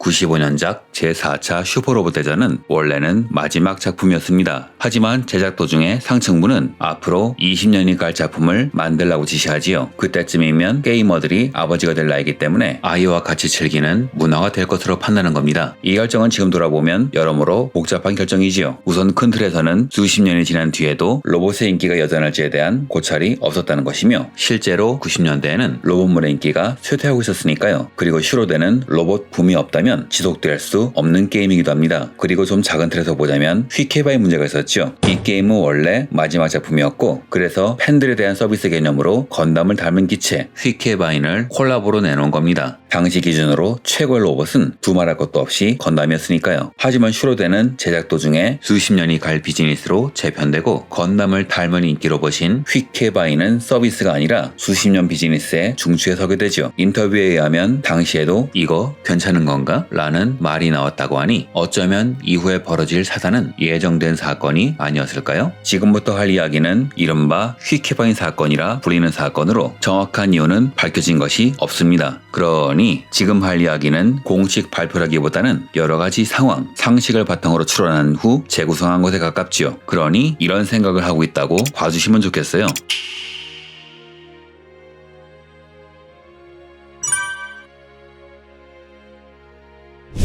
1995년작 제4차 슈퍼로봇 대전은 원래는 마지막 작품이었습니다. 하지만 제작 도중에 상층부는 앞으로 20년이 갈 작품을 만들라고 지시하지요. 그때쯤이면 게이머들이 아버지가 될 나이기 때문에 아이와 같이 즐기는 문화가 될 것으로 판단한 겁니다. 이 결정은 지금 돌아보면 여러모로 복잡한 결정이지요. 우선 큰 틀에서는 수십 년이 지난 뒤에도 로봇의 인기가 여전할지에 대한 고찰이 없었다는 것이며, 실제로 90년대에는 로봇물의 인기가 쇠퇴하고 있었으니까요. 그리고 슈로데는 로봇 붐이 없다면 지속될 수 없는 게임이기도 합니다. 그리고 좀 작은 틀에서 보자면 휘케바의 문제가 있었죠. 이 게임은 원래 마지막 작품이었고, 그래서 팬들에 대한 서비스 개념으로 건담을 닮은 기체 휘케바인을 콜라보로 내놓은 겁니다. 당시 기준으로 최고의 로봇은 두말할 것도 없이 건담이었으니까요. 하지만 슈로데는 제작 도중에 수십 년이 갈 비즈니스로 재편되고, 건담을 닮은 인기 로봇인 휘케바인은 서비스가 아니라 수십 년 비즈니스의 중추에 서게 되죠. 인터뷰에 의하면 당시에도 이거 괜찮은 건가? 라는 말이 나왔다고 하니, 어쩌면 이후에 벌어질 사단은 예정된 사건이 아니었을까요? 지금부터 할 이야기는 이른바 휘케바인 사건이라 불리는 사건으로 정확한 이유는 밝혀진 것이 없습니다. 그러니 지금 할 이야기는 공식 발표라기보다는 여러가지 상황, 상식을 바탕으로 추론한 후 재구성한 것에 가깝지요. 그러니 이런 생각을 하고 있다고 봐주시면 좋겠어요.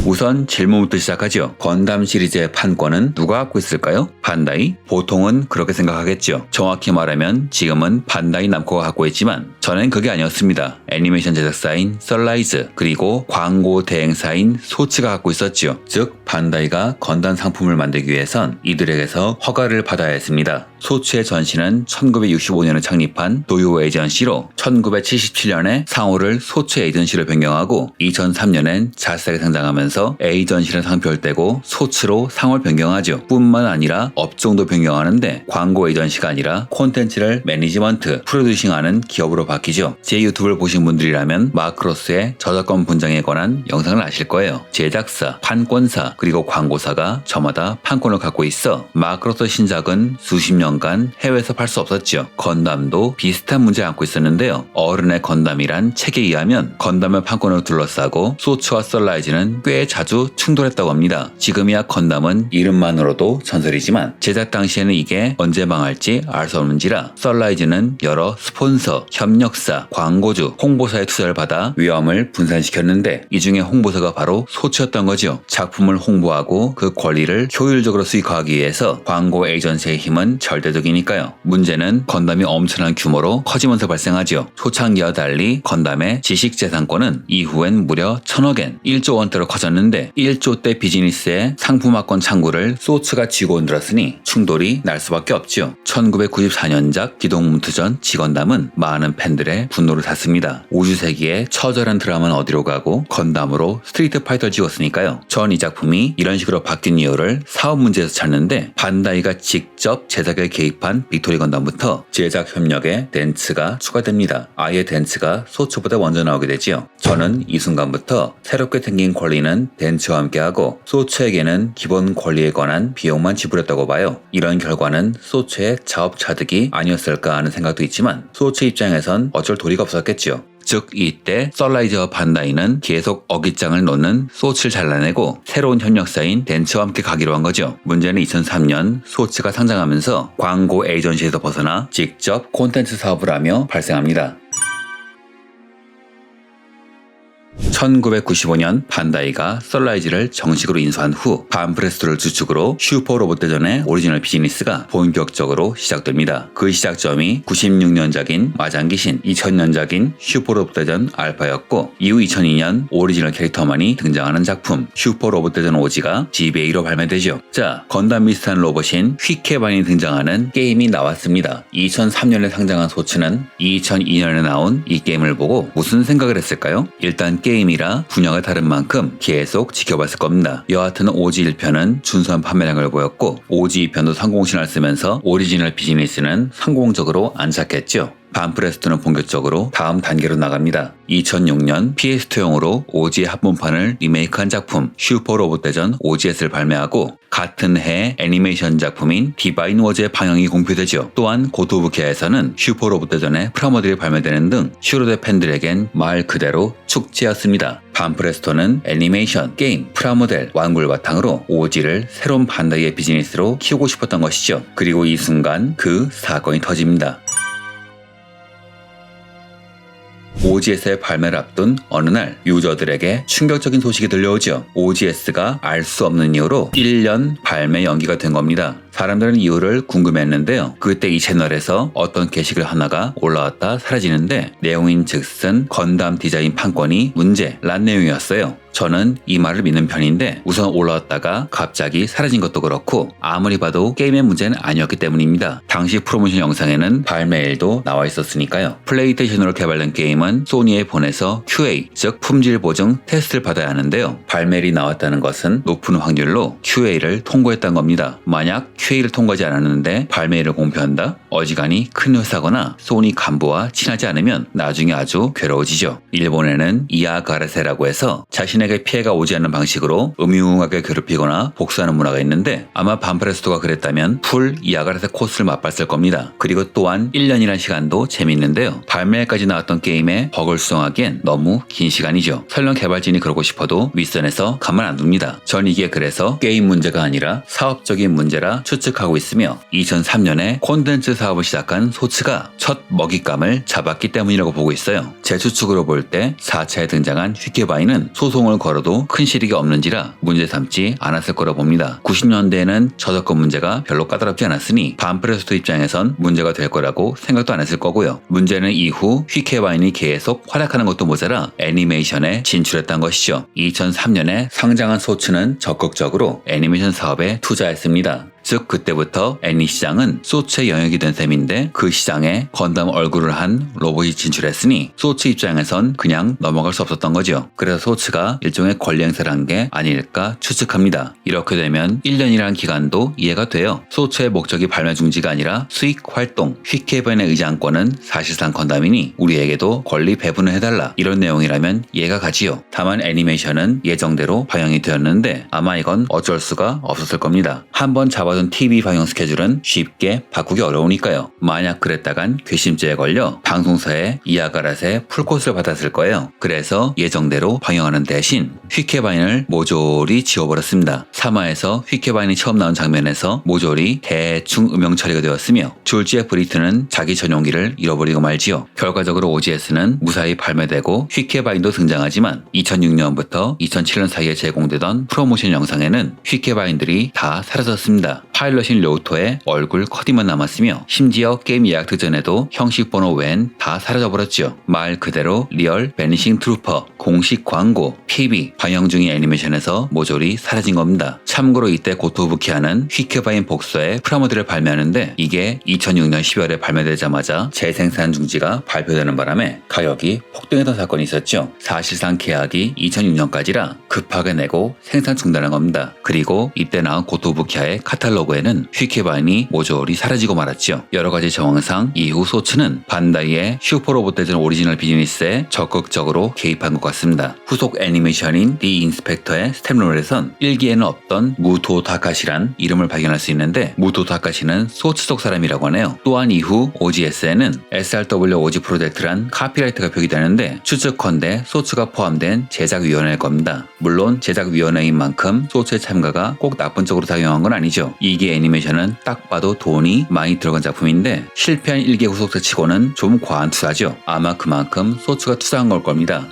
우선 질문부터 시작하죠. 건담 시리즈의 판권은 누가 갖고 있을까요? 반다이? 보통은 그렇게 생각하겠죠. 정확히 말하면 지금은 반다이 남코가 갖고 있지만 전엔 그게 아니었습니다. 애니메이션 제작사인 썬라이즈, 그리고 광고 대행사인 소츠가 갖고 있었죠. 즉 반다이가 건담 상품을 만들기 위해선 이들에게서 허가를 받아야 했습니다. 소츠의 전신은 1965년에 창립한 도요 에이전시로 1977년에 상호를 소츠 에이전시로 변경하고 2003년엔 자세하게 성장하면서 에이전시를 상표를 떼고 소츠로 상호를 변경하죠. 뿐만 아니라 업종도 변경하는데 광고 에이전시가 아니라 콘텐츠를 매니지먼트, 프로듀싱하는 기업으로 바뀌죠. 제 유튜브를 보신 분들이라면 마크로스의 저작권 분쟁에 관한 영상을 아실 거예요. 제작사, 판권사, 그리고 광고사가 저마다 판권을 갖고 있어 마크로스 신작은 수십 년간 해외에서 팔 수 없었죠. 건담도 비슷한 문제를 안고 있었는데요. 어른의 건담이란 책에 의하면 건담의 판권을 둘러싸고 소츠와 썬라이즈는 꽤 자주 충돌했다고 합니다. 지금이야 건담은 이름만으로도 전설이지만 제작 당시에는 이게 언제 망할지 알 수 없는지라 썬라이즈는 여러 스폰서, 협력사, 광고주, 홍보사의 투자를 받아 위험을 분산시켰는데, 이 중에 홍보사가 바로 소츠였던 거죠. 작품을 홍보하고 그 권리를 효율적으로 수익화하기 위해서 광고 에이전시의 힘은 절대적이니까요. 문제는 건담이 엄청난 규모로 커지면서 발생하죠. 초창기와 달리 건담의 지식재산권은 이후엔 무려 1000억엔, 1조 원대로 커졌는데 1조 대 비즈니스의 상품화권 창구를 소츠가 쥐고 흔들었으니 충돌이 날 수밖에 없죠. 1994년작 기동문투전 지건담은 많은 팬들의 분노를 샀습니다. 우주세기의 처절한 드라마는 어디로 가고 건담으로 스트리트 파이터를 찍었으니까요. 전 이 작품이 이런 식으로 바뀐 이유를 사업 문제에서 찾는데, 반다이가 직접 제작에 개입한 빅토리 건담부터 제작 협력에 덴츠가 추가됩니다. 아예 덴츠가 소츠보다 먼저 나오게 되지요. 저는 이 순간부터 새롭게 생긴 권리는 덴츠와 함께하고 소츠에게는 기본 권리에 관한 비용만 지불했다고 봐요. 이런 결과는 소츠의 자업자득이 아니었을까 하는 생각도 있지만 소츠 입장에선 어쩔 도리가 없었겠죠. 즉 이때 썬라이즈와 반다이는 계속 어깃장을 놓는 소츠를 잘라내고 새로운 협력사인 덴츠와 함께 가기로 한 거죠. 문제는 2003년 소츠가 상장하면서 광고 에이전시에서 벗어나 직접 콘텐츠 사업을 하며 발생합니다. 1995년 반다이가 썬라이즈를 정식으로 인수한 후 반프레스토를 주축으로 슈퍼로봇 대전의 오리지널 비즈니스가 본격적으로 시작됩니다. 그 시작점이 96년작인 마장기신, 2000년작인 슈퍼로봇 대전 알파였고, 이후 2002년 오리지널 캐릭터만이 등장하는 작품 슈퍼로봇 대전 오지가 GBA로 발매되죠. 자, 건담 비슷한 로봇인 휘케반이 등장하는 게임이 나왔습니다. 2003년에 상장한 소츠는 2002년에 나온 이 게임을 보고 무슨 생각을 했을까요? 일단 게임이라 분야가 다른 만큼 계속 지켜봤을 겁니다. 여하튼 오지 1편은 준수한 판매량을 보였고, 오지 2편도 성공신을 쓰면서 오리지널 비즈니스는 성공적으로 안착했죠. 반프레스토는 본격적으로 다음 단계로 나갑니다. 2006년 PS2용으로 오지의 합본판을 리메이크한 작품 슈퍼로봇대전 OGS를 발매하고 같은 해 애니메이션 작품인 디바인 워즈의 방영이 공표되죠. 또한 고드 오브 기아에서는 슈퍼로봇대전의 프라모델이 발매되는 등 슈로데 팬들에겐 말 그대로 축제였습니다. 반프레스토는 애니메이션, 게임, 프라모델, 완구를 바탕으로 오지를 새로운 반다이의 비즈니스로 키우고 싶었던 것이죠. 그리고 이 순간 그 사건이 터집니다. OGS의 발매를 앞둔 어느 날 유저들에게 충격적인 소식이 들려오죠. OGS가 알 수 없는 이유로 1년 발매 연기가 된 겁니다. 사람들은 이유를 궁금해했는데요. 그때 이 채널에서 어떤 게시글 하나가 올라왔다 사라지는데 내용인 즉슨 건담 디자인 판권이 문제란 내용이었어요. 저는 이 말을 믿는 편인데 우선 올라왔다가 갑자기 사라진 것도 그렇고 아무리 봐도 게임의 문제는 아니었기 때문입니다. 당시 프로모션 영상에는 발매일도 나와 있었으니까요. 플레이스테이션으로 개발된 게임은 소니에 보내서 QA, 즉 품질 보증 테스트를 받아야 하는데요. 발매일이 나왔다는 것은 높은 확률로 QA를 통과했다는 겁니다. 만약 QA를 통과하지 않았는데 발매일을 공표한다? 어지간히 큰 회사거나 소니 간부와 친하지 않으면 나중에 아주 괴로워지죠. 일본에는 이아가라세라고 해서 자신에게 피해가 오지 않는 방식으로 음흉하게 괴롭히거나 복수하는 문화가 있는데 아마 반프레스토가 그랬다면 풀 이아가라세 코스를 맛봤을 겁니다. 그리고 또한 1년이란 시간도 재미있는데요. 발매까지 나왔던 게임에 버그를 수정하기엔 너무 긴 시간이죠. 설령 개발진이 그러고 싶어도 윗선에서 가만 안 둡니다. 전 이게 그래서 게임 문제가 아니라 사업적인 문제라 추측하고 있으며 2003년에 콘텐츠 사업을 시작한 소츠가 첫 먹잇감을 잡았기 때문이라고 보고 있어요. 제 추측으로 볼 때 4차에 등장한 휘케바이는 소송을 걸어도 큰 실익이 없는지라 문제 삼지 않았을 거라 봅니다. 90년대에는 저작권 문제가 별로 까다롭지 않았으니 반프레스토 입장에선 문제가 될 거라고 생각도 안 했을 거고요. 문제는 이후 휘케바인이 계속 활약하는 것도 모자라 애니메이션에 진출했던 것이죠. 2003년에 상장한 소츠는 적극적으로 애니메이션 사업에 투자했습니다. 즉 그때부터 애니 시장은 소츠의 영역이 된 셈인데 그 시장에 건담 얼굴을 한 로봇이 진출했으니 소츠 입장에선 그냥 넘어갈 수 없었던 거죠. 그래서 소츠가 일종의 권리 행사를 한 게 아닐까 추측합니다. 이렇게 되면 1년이라는 기간도 이해가 돼요. 소츠의 목적이 발매 중지가 아니라 수익 활동, 휘케벤의 의장권은 사실상 건담이니 우리에게도 권리 배분을 해달라 이런 내용이라면 이해가 가지요. 다만 애니메이션은 예정대로 방영이 되었는데 아마 이건 어쩔 수가 없었을 겁니다. 한번 잡아둔 TV 방영 스케줄은 쉽게 바꾸기 어려우니까요. 만약 그랬다간 괘씸죄에 걸려 방송사에 이아가라세 풀코스를 받았을 거예요. 그래서 예정대로 방영하는 대신 휘케바인을 모조리 지워버렸습니다. 3화에서 휘케바인이 처음 나온 장면에서 모조리 대충 음영 처리가 되었으며 졸지의 브리트는 자기 전용기를 잃어버리고 말지요. 결과적으로 OGS는 무사히 발매되고 휘케바인도 등장하지만 2006년부터 2007년 사이에 제공되던 프로모션 영상에는 휘케바인들이 다 사라졌습니다. 파일럿인 료토의 얼굴 커디만 남았으며 심지어 게임 예약 특전에도 형식 번호 외엔 다 사라져버렸죠. 말 그대로 리얼 베니싱 트루퍼, 공식 광고, PB, 방영 중인 애니메이션에서 모조리 사라진 겁니다. 참고로 이때 고토 오브 기아는 휘케바인 복서의 프라모델을 발매하는데 이게 2006년 12월에 발매되자마자 재생산 중지가 발표되는 바람에 가격이 폭등했던 사건이 있었죠. 사실상 계약이 2006년까지라 급하게 내고 생산 중단한 겁니다. 그리고 이때 나온 고토 오브 기아의 카탈로그에는 휘케바인이 모조리 사라지고 말았죠. 여러가지 정황상 이후 소츠는 반다이의 슈퍼로봇 대전 오리지널 비즈니스에 적극적으로 개입한 것 같습니다. 후속 애니메이션인 디 인스펙터의 스텝롤에선 1기에는 없던 무토 다카시란 이름을 발견할 수 있는데 무토 다카시는 소츠 속 사람이라고 하네요. 또한 이후 OGS에는 SRW 오지 프로젝트란 카피라이트가 표기되는데 추측컨대 소츠가 포함된 제작위원회일 겁니다. 물론 제작위원회인 만큼 소츠의 참가가 꼭 나쁜 쪽으로 작용한 건 아니죠. 2기 애니메이션은 딱 봐도 돈이 많이 들어간 작품인데 실패한 1기 후속작 치고는 좀 과한 투자죠. 아마 그만큼 소츠가 투자한 걸 겁니다.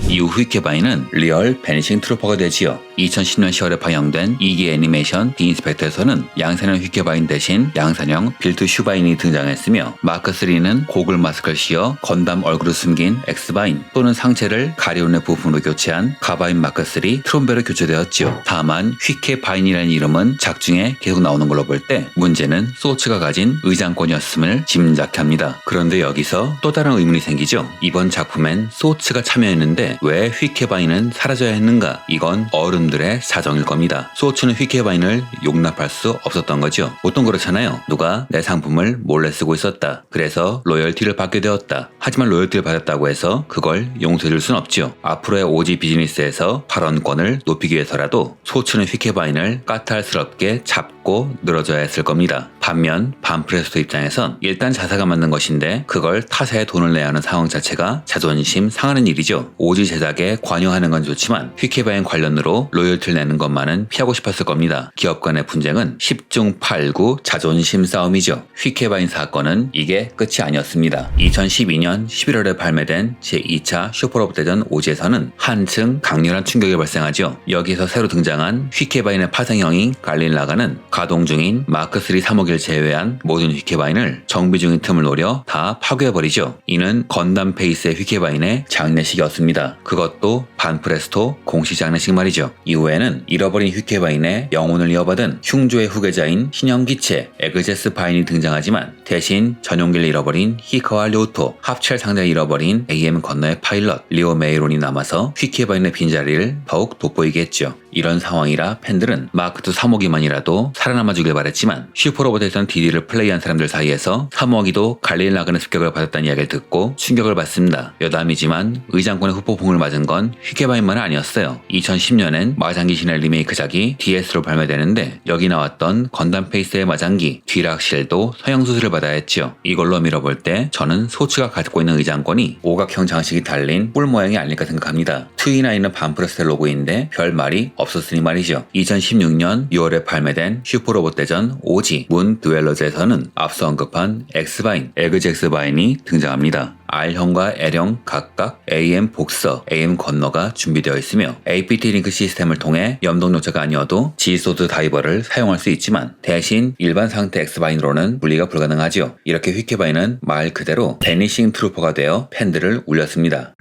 이후 휘케바인은 리얼 베니싱 트루퍼가 되지요. 2010년 10월에 방영된 2기 애니메이션 디 인스펙터에서는 양산형 휘케바인 대신 양산형 빌트 슈바인이 등장했으며 마크3는 고글 마스크를 씌워 건담 얼굴을 숨긴 엑스바인 또는 상체를 가리온의 부품으로 교체한 가바인 마크3 트롬베로 교체되었지요. 다만 휘케바인이라는 이름은 작중에 계속 나오는 걸로 볼 때 문제는 소츠가 가진 의장권이었음을 짐작합니다. 그런데 여기서 또 다른 의문이 생기죠. 이번 작품엔 소츠가 참여했는데 있었는데 왜 휘케바인은 사라져야 했는가? 이건 어른들의 사정일 겁니다. 스워츠는 휘케바인을 용납할 수 없었던 거죠. 보통 그렇잖아요. 누가 내 상품을 몰래 쓰고 있었다. 그래서 로열티를 받게 되었다. 하지만 로열티를 받았다고 해서 그걸 용서해줄 순 없죠. 앞으로의 오지 비즈니스에서 발언권을 높이기 위해서라도 스워츠는 휘케바인을 까탈스럽게 잡고 늘어져야 했을 겁니다. 반면 반프레스토 입장에선 일단 자사가 만든 것인데 그걸 타사에 돈을 내야 하는 상황 자체가 자존심 상하는 일이죠. 오지 제작에 관여하는 건 좋지만 휘케바인 관련으로 로열티를 내는 것만은 피하고 싶었을 겁니다. 기업 간의 분쟁은 10중 8구 자존심 싸움이죠. 휘케바인 사건은 이게 끝이 아니었습니다. 2012년 11월에 발매된 제2차 슈퍼로봇 대전 오지에서는 한층 강렬한 충격이 발생하죠. 여기서 새로 등장한 휘케바인의 파생형인 갈릴라가는 가동 중인 마크3 3호기를 제외한 모든 휘케바인을 정비 중인 틈을 노려 다 파괴해버리죠. 이는 건담 페이스의 휘케바인의 장례식이었습니다. 그것도 반프레스토 공식 장례식 말이죠. 이후에는 잃어버린 휘케바인의 영혼을 이어받은 흉조의 후계자인 신형기체 에그제스 바인이 등장하지만 대신 전용기를 잃어버린 히카와 료토, 합체할 상자를 잃어버린 AM 건너의 파일럿 리오 메이론이 남아서 휘케바인의 빈자리를 더욱 돋보이게 했죠. 이런 상황이라 팬들은 마크2 3호기만이라도 살아남아주길 바랬지만 슈퍼로봇에선 DD를 플레이한 사람들 사이에서 3호기도 갈릴라간의 습격을 받았다는 이야기를 듣고 충격을 받습니다. 여담이지만 의장군의 후폭풍을 맞은 건 휘케바인만은 아니었어요. 2010년엔 마장기신의 리메이크작이 DS로 발매되는데 여기 나왔던 건담 페이스의 마장기 뒤락실도 성형수술을 받아야 했죠. 이걸로 밀어볼 때 저는 소츠가 갖고 있는 의장권이 오각형 장식이 달린 뿔 모양이 아닐까 생각합니다. 트위나 있는 반프레스토 로고인데 별 말이 없었으니 말이죠. 2016년 6월에 발매된 슈퍼로봇 대전 오지 문 드웰러즈에서는 앞서 언급한 엑스바인, 에그젝스바인이 등장합니다. R형과 L형 각각 AM 복서, AM 건너가 준비되어 있으며 APT 링크 시스템을 통해 염동요체가 아니어도 G소드 다이버를 사용할 수 있지만 대신 일반 상태 엑스바인으로는 분리가 불가능하죠. 이렇게 휘케바인은 말 그대로 베니싱 트루퍼가 되어 팬들을 울렸습니다.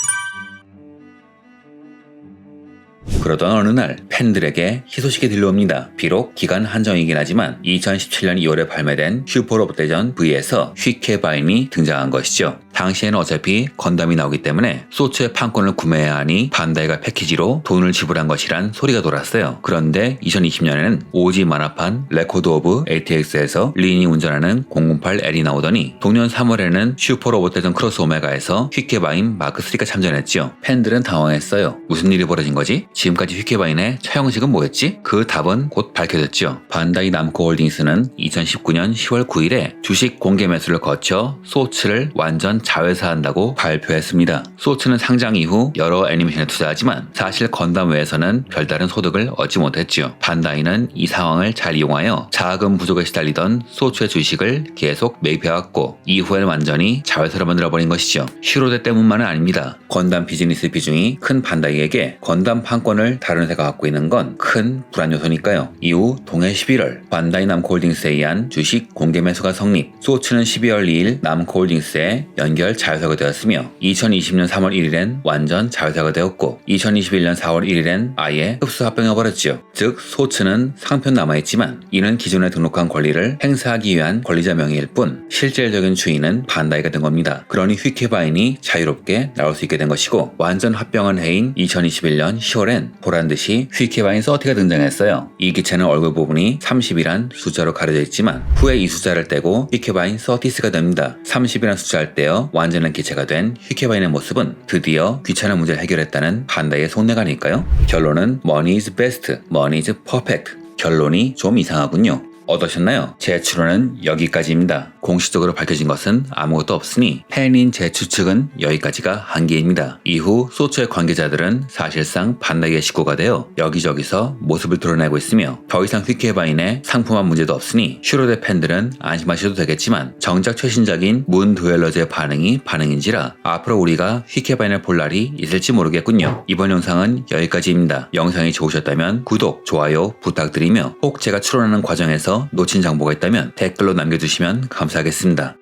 그러던 어느 날 팬들에게 희소식이 들려옵니다. 비록 기간 한정이긴 하지만 2017년 2월에 발매된 슈퍼로봇 대전 V에서 휘케바인이 등장한 것이죠. 당시에는 어차피 건담이 나오기 때문에 소츠의 판권을 구매해야 하니 반다이가 패키지로 돈을 지불한 것이란 소리가 돌았어요. 그런데 2020년에는 오지 만화판 레코드 오브 ATX에서 린이 운전하는 008L이 나오더니 동년 3월에는 슈퍼로봇 대전 크로스 오메가에서 휘케바인 마크3가 참전했죠. 팬들은 당황했어요. 무슨 일이 벌어진 거지? 지금까지 휘케바인의 처형식은 뭐였지? 그 답은 곧 밝혀졌죠. 반다이 남코 홀딩스는 2019년 10월 9일에 주식 공개 매수를 거쳐 소츠를 완전 자회사한다고 발표했습니다. 소츠는 상장 이후 여러 애니메이션에 투자하지만 사실 건담 외에서는 별다른 소득을 얻지 못했죠. 반다이는 이 상황을 잘 이용하여 자금 부족에 시달리던 소츠의 주식을 계속 매입해왔고 이후에는 완전히 자회사로 만들어버린 것이죠. 슈로데 때문만은 아닙니다. 건담 비즈니스 비중이 큰 반다이에게 건담 판권을 다른 회사가 갖고 있는 건 큰 불안 요소니까요. 이후 동해 11월 반다이 남코홀딩스에 의한 주식 공개 매수가 성립, 소츠는 12월 2일 남코홀딩스에 연결 자회사가 되었으며 2020년 3월 1일엔 완전 자회사가 되었고 2021년 4월 1일엔 아예 흡수 합병해버렸죠. 즉 소츠는 상편 남아있지만 이는 기존에 등록한 권리를 행사하기 위한 권리자 명의일 뿐 실질적인 주인은 반다이가 된 겁니다. 그러니 휘케바인이 자유롭게 나올 수 있게 된 것이고 완전 합병한 해인 2021년 10월엔 보란듯이 휘케바인 30가 등장했어요. 이 기체는 얼굴 부분이 30이란 숫자로 가려져 있지만 후에 이 숫자를 떼고 휘케바인 30스가 됩니다. 30이란 숫자를 떼어 완전한 기체가 된 휘케바인의 모습은 드디어 귀찮은 문제를 해결했다는 반다이의 속내가 아닐까요? 결론은 money is best, money is perfect. 결론이 좀 이상하군요. 어떠셨나요? 제 추론은 여기까지입니다. 공식적으로 밝혀진 것은 아무것도 없으니 팬인 제 추측은 여기까지가 한계입니다. 이후 소츠의 관계자들은 사실상 반다이의 식구가 되어 여기저기서 모습을 드러내고 있으며 더 이상 휘케바인의 상품화 문제도 없으니 슈로데 팬들은 안심하셔도 되겠지만 정작 최신작인 문 드웰러즈의 반응이 반응인지라 앞으로 우리가 휘케바인을 볼 날이 있을지 모르겠군요. 이번 영상은 여기까지입니다. 영상이 좋으셨다면 구독, 좋아요 부탁드리며 혹 제가 추론하는 과정에서 놓친 정보가 있다면 댓글로 남겨주시면 감사하겠습니다.